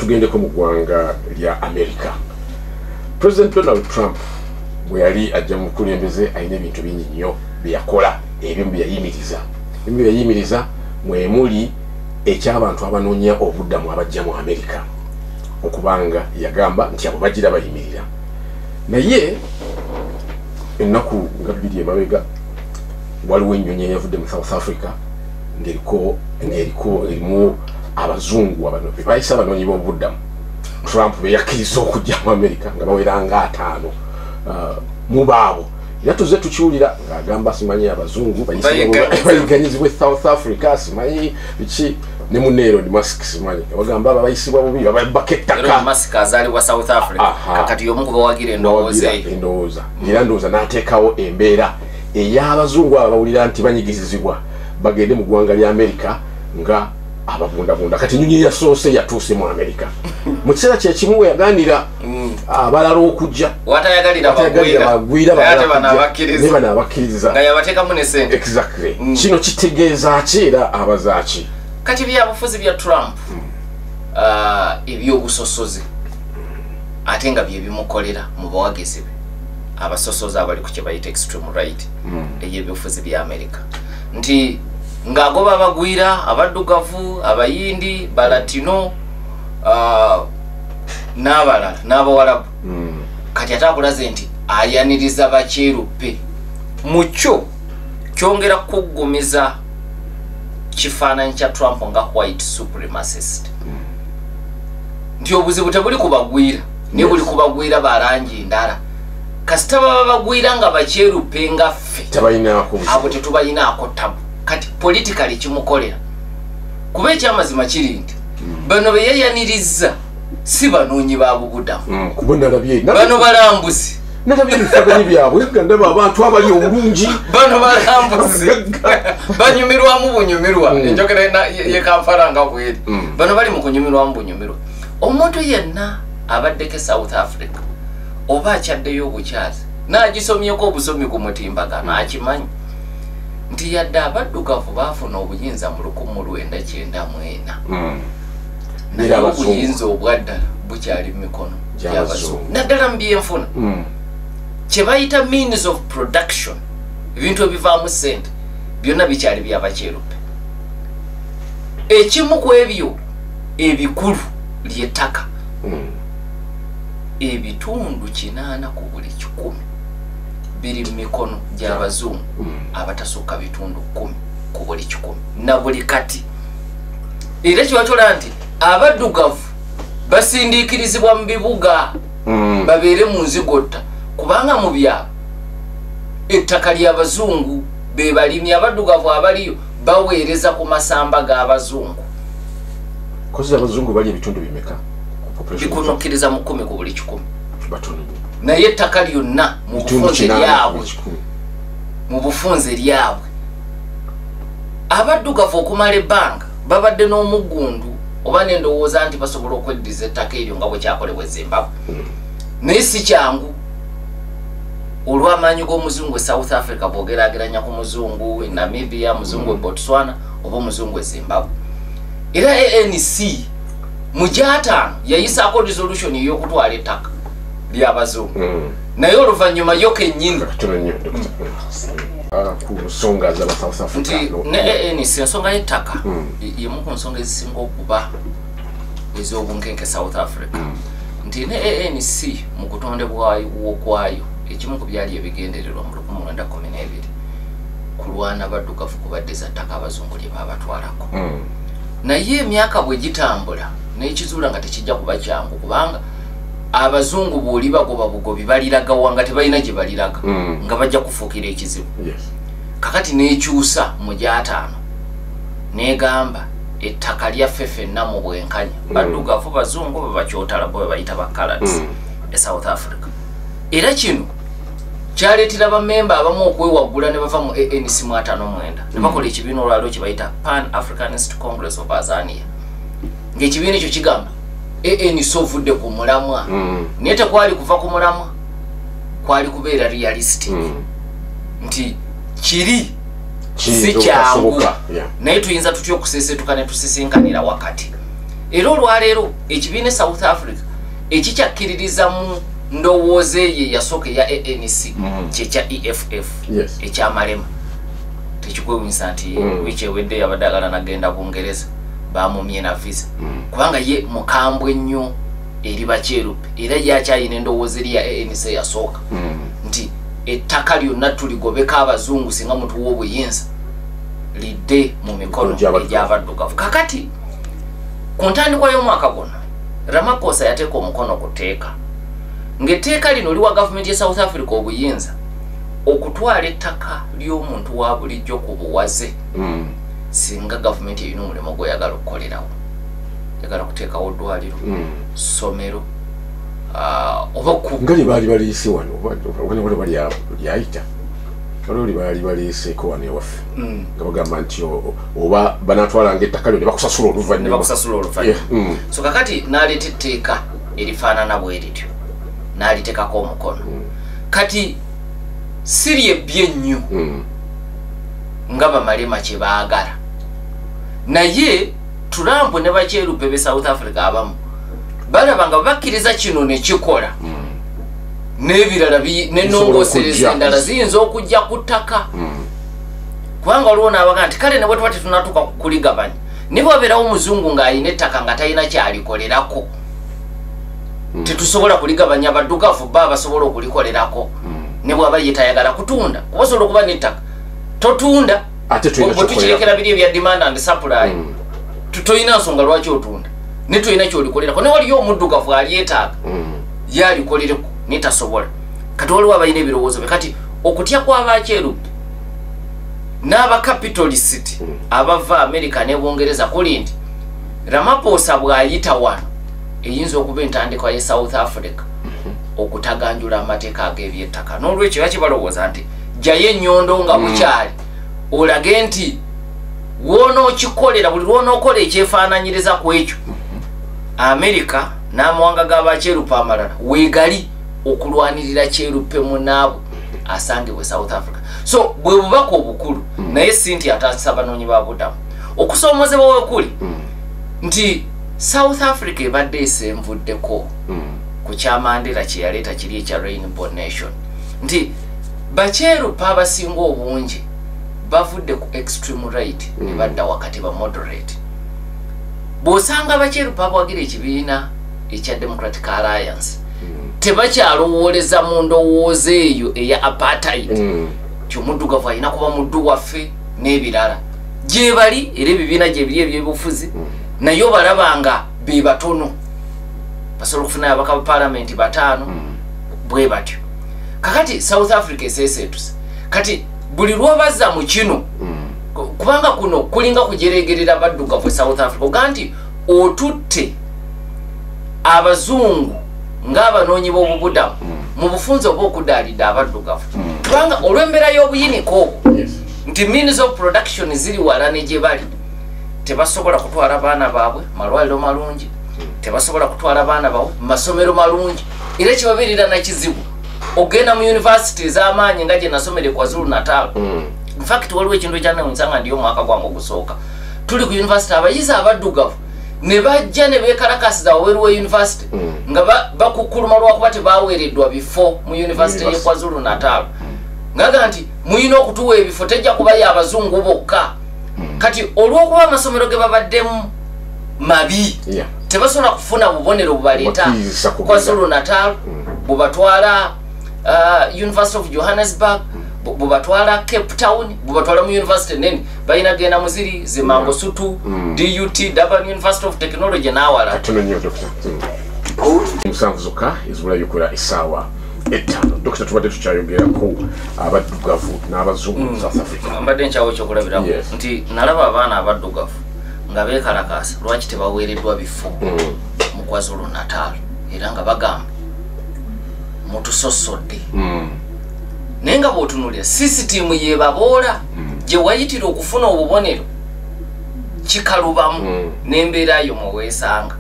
tugendeko mu ggwanga lya America. President Donald Trump bwe yali ajja mu kulembeze alina ebintu bingi nnyo byakola ebimu byayimiriza mwemuli eky'abantu abanoonya obuddamu abajja mu America okubanga yagamba nti abo bagira bayimirira naye ennaku nga bbiri emabega waliwo ennyonyi eyavudde mu South Africa ng'erimu abazungu abano be bayise abanoonyi b'obuddamu Trump beyakkiriza okujja mu America nga baweranga 5 mu baabo era tuze tukiwulira ng'agamba simanyi abazungu bayiganyizibwa South Africa simanyi biki ne munero ni Musk simanyi bagamba abayisibwa bubi bakettaka Musk azalibwa South Africa kakati yomu kubawagira endowooza era ndowooza n'ateekawo embeera ey'abazungu abawulira nti banyigizizibwa bagende mu ggwanga lya America nga ababundabunda kati nyonyi yasoose yatuuse mu America mu kiseera kyekimu we yaganira abalala okujja watayagalira bagwira ne bana abakkiriza nga yabateekamu ne sente exactly kino kitegeeza ki era abazaaki kati byabufuzi bya Trump ebyobusosozi ate nga bye bimukolera mu bawagizi be abasosozi abali ku kye bayita extreme right ey'ebyobufuzi bya America nti ng'agoba abagwira abaddugavu abayindi balatino n'abalala n'abawalabu kati ate akulaze nti ayaniriza bakyeruppe mu kyo kyongera kuggumiza kifaananyi kya Trump nga white supremacist nti obuzibu tebuli kubagwira ne buli kubagwira balangi ndala kasita baba bagwira nga bakyeruppe nga ffe abo tetubayinaako tabu kati politically kimukolera kuba ekyamazima kiri nti bano be yeyaniriza si banoonyi ba bubuddamu bano balambuzi nalabye ebifaananyi byabwe ndaba abantu abali obulungi bano balambuzi banyumirwamu bunyumirwa enjogera ye Kampala nga bweri bano bali mu kunyumirwamu bunyumirwa omuntu yenna abaddeko South Africa oba akyaddeyo obukyazi n'agisomyeko obusomi ku mutimbagano akimanyi nti yadde abaddugavu baafuna obuyinza mu 1994 naye obuyinza obwaddala bukyali mu mikono gy'abazungu naddala mu byenfuna kye bayita means of production ebintu ebivaamu ssente byonna bikyali by'abakyeruppe ekimu ku ebyo ebikulu ly'ettaka ebitundu 80 ku buli 100 biri mu mikono gy'abazungu abatasukka bitundu 10 ku buli 100 na buli kati era kiwatola nti abaddugavu basindiikirizibwa mu bibuga babeere mu nzigotta kubanga mu byabo ettaka ly'abazungu be balimi abaddugavu abaliyo baweereza ku masamba g'abazungu kozi abazungu bali ebitundu bimeka bikunukkiriza mu 10 ku buli 100 naye ettaka lyonna mu bufunze lyabwe abaddugavu okumala ebbanga babadde n'omuggundu oba n'endowooza nti basobola okweddiza ettaka eryo nga bwe kyakolebwa e Zimbabwe naye si kyangu olw'amaanyi g'omuzungu e South Africa bw'ogeraageranya ku muzungu e Namibia muzungu e Botswana oba omuzungu e Zimbabwe era ANC mu gy'ataano yayisaako resolution ey'okutwala ettaka ly'abazungu naye oluvannyuma yo kennyini ku nsonga z'aba South Africa ne ANC ensonga y'ettaka yemu ku nsonga ezisinga okuba ez'obunkenke South Africa nti ne ANC mu kutondebwawo kwayo ekimu ku byali ebigendererwa mu 1912 kulwana baddugavu kubaddeza ttaka abazungu lye baabatwalako naye emyaka bwe gitambula n'ekizuula nga tekijja kuba kyangu kubanga abazungu bw'oli bagoba bugobi baliraga wanga tebalina gye baliraga nga bajja kufuukira ekizibu kakati n'ekyusa mu gy'ataano n'egamba ettaka lyaffe ffenna mu bwenkanya baddugavu bazungu babakyotala bo bayita bakalats e South Africa era kino kyaleetera bammemba abamu okwewaggula ne bava mu ANC mu 59 ne bakola ekibiina olwaliwo kye bayita Pan Africanist Congress of Azania ng'ekibiina ekyo kigamba ANC ovudde ku mulamwa naye tekwali kuva ku mulamwa kwali kubeera realistic nti kiri si kyangu naye tuyinza tutya okusesetuka ne tusisinkanira wakati era olwaleero ekibiina South Africa ekikyakkiririza mu ndowooza ye yasooka eya ANC kyekya EFF ekyamalema tekikwewunyisa nti wiiki ewedde yabadde agala nagenda Bungereza bamumye na visa kubanga ye mukambwe nnyo eri bakyeruppe era yakyayina endowooza eri ya ANC yasooka nti ettaka lyonna tuligobeka abazungu singa mutuwa obuyinza lidde mu mikono egy'abaddugavu. Kakati ku ntandikwa y'omwaka guno Ramaphosa yateeka omukono ku tteeka ng'etteeka lino liwa gavumenti ya South Africa obuyinza okutwala ettaka ly'omuntu wa bulijjo ku buwaze singa gavumenti erina omulimu gw'eyagala okukolerawo, yagala kuteekawo ddwaliro, ssomero oba ngali baali baliise wano wano bali lyayita waliwo libaali baliiseeko wano ewaffe nga bagamba nti oba banatwalanga ettaka lyo ne bakusasula oluvannyuma. So kakati n'aleeta etteeka erifaanana bwe lityo n'aliteekako omukono kati si lyebbye ennyo nga bamalema kye baagala naye Trump ne bakyeruppe be South Africa abamu balaba nga bakkiriza kino ne kikola n'ebirala n'ennongoosereza endala ziyinza okujja ku ttaka kubanga waliwo n'abaga nti kale ne bwe tuba tetunatuuka kuligabanya ne bwabeerawo omuzungu ng'alina ettaka nga talina kyalikolerako tetusobola kuligabanya abaddugavu ba basobola okulikolerako ne bwaba ye tayagala kutunda kuba osobola okuba n'ettaka totunda bwe tukirekera biri ebya demand and supply toyina nsonga lwaki otunda ne toyina kyolikolerako ne waliyo omuddugavu alyetaaga yalikolereko netasobola kati waliwo abalina ebirowoozo bye kati okutya kw'abakyeruppe n'abakapitalisiti abava America ne Bungereza kuli nti Ramaphosa bw'ayita wano eyinza okuba entandikwa ye South Africa okutaganjula amateeka ag'ebyettaka n'olwekyo yakibalowooza nti jjayo ennyondo nga bukyali olage nti wonookikolera buli lwonookola ekyefaananyiriza ku ekyo America n'amawanga g'abakyeruppe amalala weegali okulwanirira kyeruppe munaabo asangibwe South Africa. So bwe bubaka obukulu naye sinti ataasa banoonyi ba budamu okusoomozebwa wekuli nti South Africa ebadde esenvuddeko ku kyamandera kye yaleeta kiri ekya Rainbow Nation nti bakyeruppe abasinga obungi bavudde ku extreme right ne badda wakati ba moderate. Bw'osanga abakyeruppe abawagira ekibiina ekya Democratic Alliance tebakyalowooleza mu ndowooza eyo eya apartheid ti omuddugavu alina kuba muddu waffe n'ebirala gye bali era ebibiina gye biri ebyebufuzi naye obalaba nga be batono basobola okufunayo abaka ba palamenti 5 bwe batyo. Kakati South Africa eseeseetuse kati buli lwobazza mu kino kubanga kuno kulinga kujeregerera baddugavu South Africa oga nti otutte abazungu ng'abanoonyi b'obubudamu mu bufunze oba okudaalidde abaddugavu kubanga olw'embeera y'obuyiniko obwo nti means of production ziri wala ne gye bali tebasobola kutwala baana baabwe malwaliro malungi tebasobola kutwala baana baabwe masomero malungi era kibabeerera nakizibu ogenda mu university ez'amaanyi nga gye nasomere KwaZulu Natal. In fact waliwo ekintu ekyanewunyisa nga ndiyo omwaka gwange ogusooka tuli ku university abayizi abaddugavu ne bajja ne beekalakasiza waweeru wa university nga bakukkuluma lwakuba tebaweereddwa bifo mu university ye KwaZulu Natal ngaga nti muyina okutuwa ebifo tejja kubayo abazungu bokka kati olw'okuba amasomero ge babaddemu mabi tebasobola kufuna bubonero bubaleeta KwaZulu Natal bubatwala University of Johannesburg bubatwala Cape Town bubatwala mu university nene bayina genda muziri zimango sutu DUT Durban University of Technology nawala atunenyo doctor musanvu zuka izula yukola isawa etano doctor tubadde tukyayogerako abaddugavu n'abazungu South Africa mbadde nkyawo ekyokulabirako nti nalaba abaana abaddugavu nga beekalakaasa lwaki tebaweereddwa bifo mu KwaZulu Natal era nga bagamba mutusosodde naye nga bw'otunuulira sisitimu yebaboola gye wayitira okufuna obubonero kikalubamu n'embeera yo mwe weesanga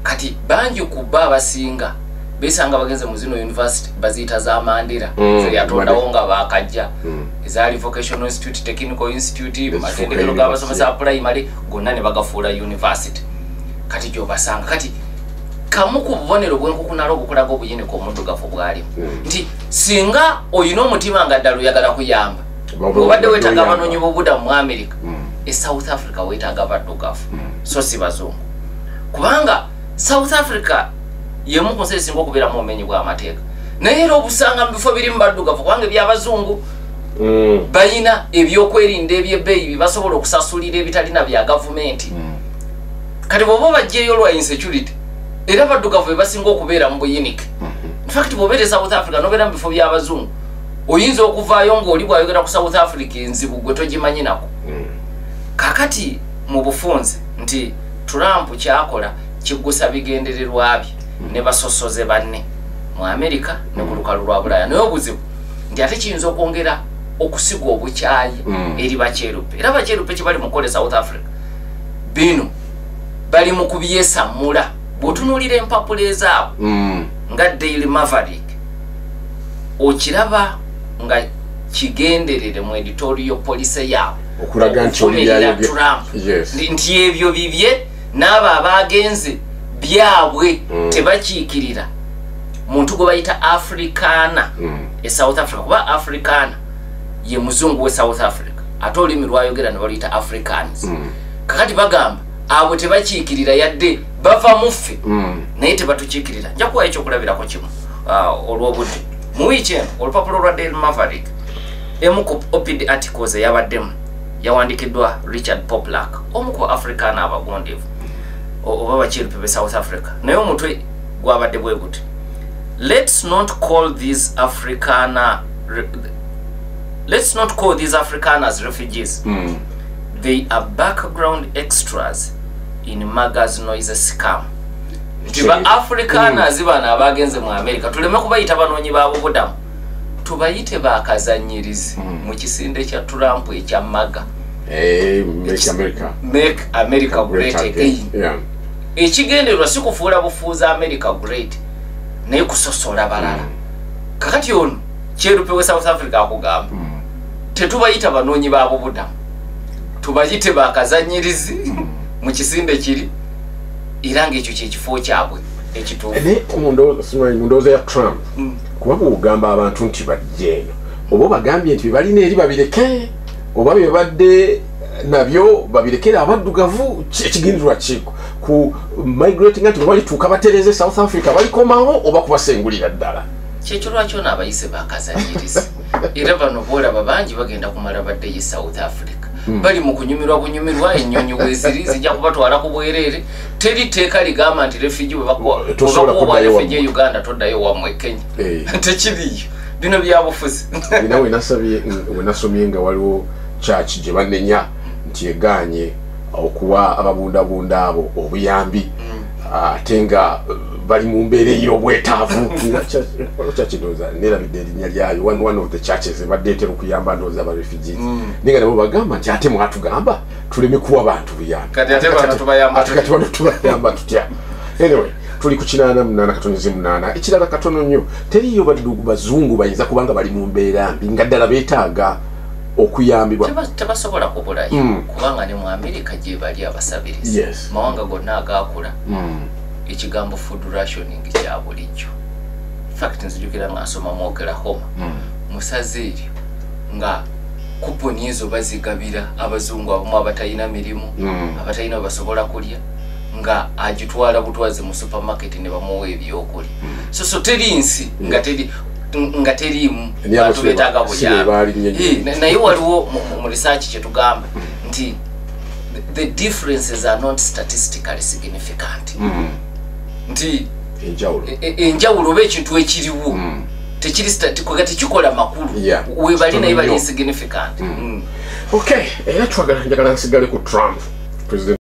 kati bangi ku bba abasinga beesanga bagenze mu zino university baziyita za Mandela zeyatondawo nga baakajja ezaali Vocational Institute Technical Institute matendekero g'abasomesa primary gonna ne bagafuula university kati gyobasanga kati kamu ku bubonero bwenkukunala obukulaga obuyiniko omuddugavu bwalimu nti singa oyina omutima nga ddala oyagala kuyamba obadde weetaaga abanoonyi b'obubudamu mu America South Africa weetaaga baddugavu so si bazungu kubanga South Africa yemu ku nsi esinga okubeeramu obumenyi bw'amateeka naye era obusanga mu bifo birimu baddugavu kubanga ebyabazungu balina ebyokwerinda ebyebbeeyi byebasobola okusasulira ebitalina bya gavumenti kati bw'oba bajjeeyo lwa insecurity era baddugavu bebasinga okubeera mu buyinike infact bw'obeera South Africa n'obeera mu bifo by'abazungu oyinza okuvaayo ng'oli bw'ayogera ku South Africa enzibu gwe togimanyi nako kakati mu bufunze nti Trump kyakola kiggusa bigendererwa bye ne basosoze banne mu America ne ku lukalu lwa Bulaaya naye obuzibu nti ate kiyinza okwongera okusiga obukyayi eri bakyeruppe era bakyeruppe kye bali mukole South Africa bino bali mu kubyesammula bw'otunuulira empapula ezaabwe nga Daily Maverick okiraba nga kigenderere mu editorial policy yaabwe okulaga nti Trump nti ebyo bibye n'abo abagenze byabwe tebakiikirira muntu gwe bayita Afrikaana e South Africa kuba Afrikaana ye muzungu we South Africa ate olulimi lwayogera ne baluyita Africans kakati bagamba abo tebakiikirira yadde bava muffe naye tebatukiikirira nja kuwayo ekyokulabirako kimu olw'obudde mu weekend olupapula lwa Daily Maverick emu ku opid articles eyabaddemu yawandikiddwa Richard Poplak omu ku Afrikaana abagondeevu oba bakyeruppe be South Africa naye omutwe gwabadde bwe guti let's not call these Afrikaners refugees they are background extras in Maga's noise scam tiba Afrikaners bana abagenze mu America tuleme kubayita banoonyi b'obubudamu tubayite bakazanyirizi mu kisinde kya Trump ekya Maga make America great again ekigendererwa si kufuula bufuuza America great naye kusosola balala kakati ono kyeruppe we South Africa akugamba tetubayita banoonyi b'obubudamu tubayite bakazanyirizi mu kisinde kiri era ng'ekyo kyekifo kyabwe ekituufu naye mundowooza ya Trump kuba bw'ogamba abantu nti bajjeeno oba bagambye nti bebalina eri babireke oba bebadde nabyo babirekere abaddugavu ekigendererwa kiko ku migrating nti balituuka batereze South Africa balikomawo oba kubasengulira ddala kyekyo lwaki ono abayise bakazanyirizi era bano boolaba bangi bagenda kumala baddeyo South Africa bali mu kunyumirwa ennyonyi weziri zijja kubatwala ku bwereere teri teeka ligamba nti refugee bwebakuwa refugee Uganda toddayo wamwe Kenya tekiriyo bino byabufuzi nina wenasomye nga waliwo church gye banenya nti eganye okuwa ababundabunda abo obuyambi ate nga bali mu mbeera ey'obwetaavu kyakinooza nerabidde erinnya lyayo one of the churches ebaddeetera okuyamba ndooza aba refugees naye nga nabo bagamba nti ate mwatugamba tuleme kuwa bantu buyambi kati bano tubayamba tutya anyway tuli ku 88 ekirala katono nnyo teriyo bazungu bayinza kubanga bali mu mbeera mbi nga ddala beetaaga okuyambibwa tebasobola kubulayo kubanga ne mu America gye bali abasabirizi mawanga gonna agaakula ekigambo food rationing kya bulijjo fact nzijukira nga nsoma mu Oklahoma musaze eryo nga kuponi ezo bazigabira abazungu abamu abatalina mirimu abatalina basobola kulya nga agitwala butwaze mu supermarket ne bamuwa ebyokulya so teri nsi nga teriimu bantu beetaaga buyambi naye waliwo mu research kye tugamba nti the differences are not statistically significant nti enjawulo oba ekintu ekiriwo tekikola makulu webali naye bali insignificant okay era njagala nsigale ku Trump president